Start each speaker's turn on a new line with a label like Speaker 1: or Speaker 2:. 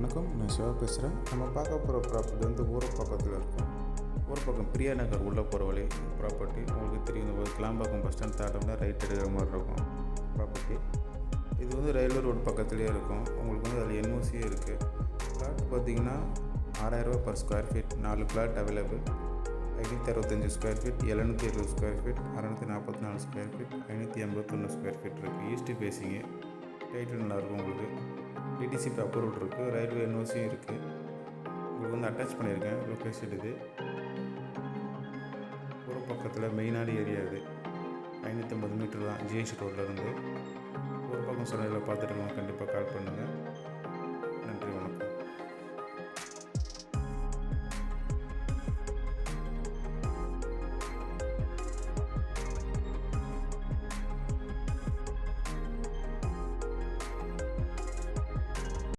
Speaker 1: வணக்கம், நான் சிவா பேசுகிறேன். நம்ம பார்க்க போகிற ப்ராப்பர்ட்டி வந்து ஊரப்பாக்கத்தில் இருக்கும். ஊரப்பாக்கம் பிரியா நகர் உள்ளே போகிற வழி ப்ராப்பர்ட்டி. உங்களுக்கு தெரியும், இந்த கிளாம்பாக்கம் பஸ் ஸ்டாண்ட் தாண்டோம்னா ரைட் எடுக்கிற மாதிரி இருக்கும் ப்ராப்பர்ட்டி. இது வந்து ரயில்வே ரோடு பக்கத்துலேயே இருக்கும். உங்களுக்கு வந்து அதில் என்ஓசியே இருக்குது. பிளாட் பார்த்திங்கன்னா 6000 per square feet, 4 plot available. 565 square feet, 720 square feet, 644 square feet, 581 square feet இருக்குது. East facing. டைட்டில் நல்லாயிருக்கும். உங்களுக்கு டிடிசிபி அப்ரூவல் இருக்குது, ரயில்வே என்ஓசியும் இருக்குது. உங்களுக்கு வந்து அட்டாச் பண்ணியிருக்கேன். லொக்கேஷன் இது ஒரு பக்கத்தில் மெயினான ஏரியா. இது 550 மீட்டர் தான் ஜிஹெச் ரோட்லேருந்து. ஒரு பக்கம் சொன்ன பார்த்துட்டு கண்டிப்பாக கால் பண்ணுங்கள்.